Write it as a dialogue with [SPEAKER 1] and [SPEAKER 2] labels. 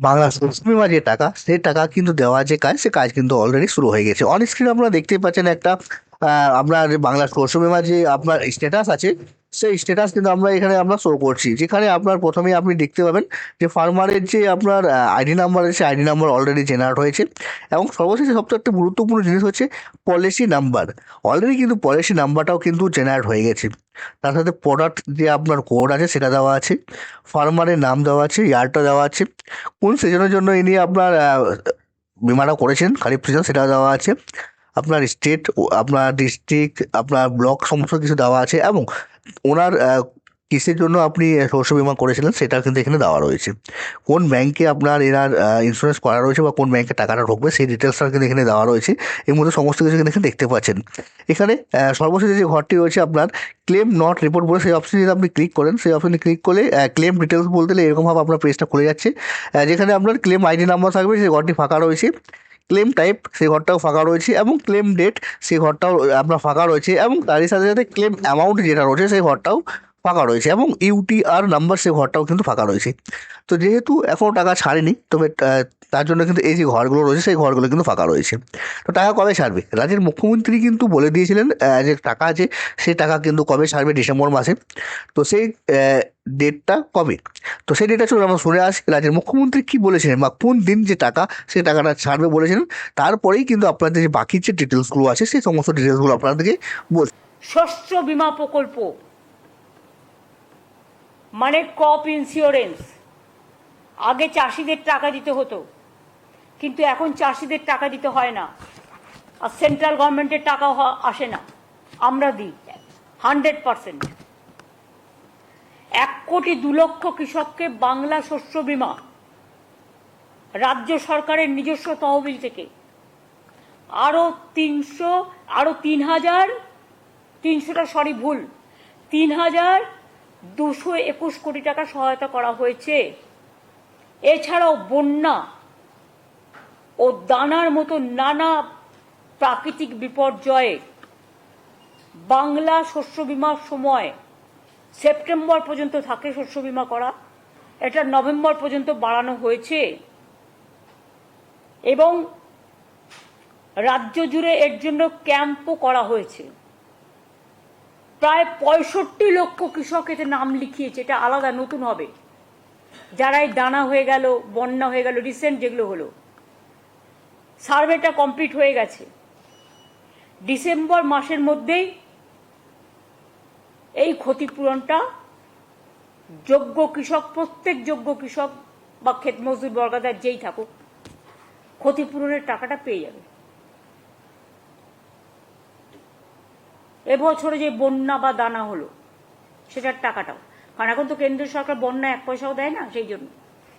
[SPEAKER 1] বাংলা শস্য বিমা যে টাকা, সেই টাকা কিন্তু দেওয়া যে কাজ, সে কাজ কিন্তু অলরেডি শুরু হয়ে গেছে। অন স্ক্রিন আপনারা দেখতেই পাচ্ছেন একটা আপনার বাংলা শস্য বিমা যে আপনার স্ট্যাটাস আছে, সেই স্ট্যাটাস কিন্তু আমরা এখানে আমরা শো করছি, যেখানে আপনার প্রথমেই আপনি দেখতে পাবেন যে ফার্মারের যে আপনার আইডি নাম্বার আছে, আইডি নাম্বার অলরেডি জেনারেট হয়েছে। এবং সর্বশেষে সবচেয়ে একটা গুরুত্বপূর্ণ জিনিস হচ্ছে পলিসি নাম্বার। অলরেডি কিন্তু পলিসি নাম্বারটাও কিন্তু জেনারেট হয়ে গেছে। তার সাথে প্রোডাক্ট যে আপনার কোড আছে সেটা দেওয়া আছে, ফার্মারের নাম দেওয়া আছে, ইয়ারটা দেওয়া আছে, কোন সিজনের জন্য ইনি আপনার বিমাটা করেছেন, খারিফ সিজন, সেটা দেওয়া আছে, আপনার স্টেট, আপনার ডিস্ট্রিক্ট, আপনার ব্লক, সমস্ত কিছু দেওয়া আছে। এবং ওনার কিসের জন্য আপনি শস্য বিমা করেছিলেন সেটা কিন্তু এখানে দেওয়া রয়েছে। কোন ব্যাংকে আপনার এনার ইন্স্যুরেন্স করা রয়েছে বা কোন ব্যাংকে টাকাটা ঢুকবে সেই ডিটেলসটা কিন্তু এখানে দেওয়া রয়েছে। এর মধ্যে সমস্ত কিছু কিন্তু এখানে দেখতে পাচ্ছেন। এখানে সর্বশেষে যে ঘরটি রয়েছে আপনার ক্লেম নট রিপোর্ট বলে, সেই অপশনে যদি আপনি ক্লিক করেন, সেই অপশনে ক্লিক করলে ক্লেম ডিটেলস বলতে গেলে এরকমভাবে আপনার পেজটা খুলে যাচ্ছে। যেখানে আপনার ক্লেম আইডি নাম্বার থাকবে, সেই ঘরটি ফাঁকা রয়েছে। ক্লেম টাইপ, সেই ঘরটাও ফাঁকা রয়েছে। এবং ক্লেম ডেট, সেই ঘরটাও আপনার ফাঁকা রয়েছে। এবং তারই সাথে সাথে ক্লেম অ্যামাউন্ট যেটা রয়েছে সেই ঘরটাও ফাঁকা রয়েছে। এবং ইউটিআর নাম্বার, সেই ঘরটাও কিন্তু ফাঁকা রয়েছে। তো যেহেতু এখনও টাকা ছাড়েনি, তবে তার জন্য কিন্তু এই যে ঘরগুলো রয়েছে সেই ঘরগুলো কিন্তু ফাঁকা রয়েছে। তো টাকা কবে ছাড়বে? রাজ্যের মুখ্যমন্ত্রী কিন্তু বলে দিয়েছিলেন যে টাকা আছে, সেই টাকা কিন্তু কবে ছাড়বে, ডিসেম্বর মাসে। তো সেই ডেটটা কবে? তো সেই ডেটটা চলুন আমরা শুনে আসি রাজ্যের মুখ্যমন্ত্রী কী বলেছিলেন, বা কোন দিন যে টাকা, সেই টাকাটা ছাড়বে বলেছিলেন। তারপরেই কিন্তু আপনাদের যে বাকি যে ডিটেলসগুলো আছে সেই সমস্ত ডিটেলসগুলো আপনাদেরকে বল।
[SPEAKER 2] শস্য বীমা প্রকল্প মানে ক্রপ ইন্স্যুরেন্স। আগে চাষিদের টাকা দিতে হতো, কিন্তু এখন চাষিদের টাকা দিতে হয় না, আর সেন্ট্রাল গভর্নমেন্টের টাকা আসে না, আমরা দিই 100%। 1,02,00,000 কৃষককে বাংলা শস্য বীমা রাজ্য সরকারের নিজস্ব তহবিল থেকে আরও 3,221 কোটি টাকা সহায়তা করা হয়েছে। এছাড়াও বন্যা ও দানার মতো নানা প্রাকৃতিক বিপর্যয়ে বাংলা শস্য বীমার সময় সেপ্টেম্বর পর্যন্ত থাকে শস্য বীমা করা, এটা নভেম্বর পর্যন্ত বাড়ানো হয়েছে। এবং রাজ্য জুড়ে এর জন্য ক্যাম্পও করা হয়েছে। প্রায় 65 লক্ষ কৃষক এতে নাম লিখিয়েছে। এটা আলাদা নতুন হবে, যারা এই দানা হয়ে গেল, বন্যা হয়ে গেল, রিসেন্ট যেগুলো হলো, সার্ভেটা কমপ্লিট হয়ে গেছে। ডিসেম্বর মাসের মধ্যেই এই ক্ষতিপূরণটা যোগ্য কৃষক, প্রত্যেক যোগ্য কৃষক বা ক্ষেত মজদুর বর্গাদার যেই থাকুক, ক্ষতিপূরণের টাকাটা পেয়ে যাবে। এবছরে যে বন্যা বা দানা হলো সেটার টাকাটাও, কারণ এখন তো কেন্দ্র সরকার বন্যা 1 পয়সাও দেয় না, সেই জন্য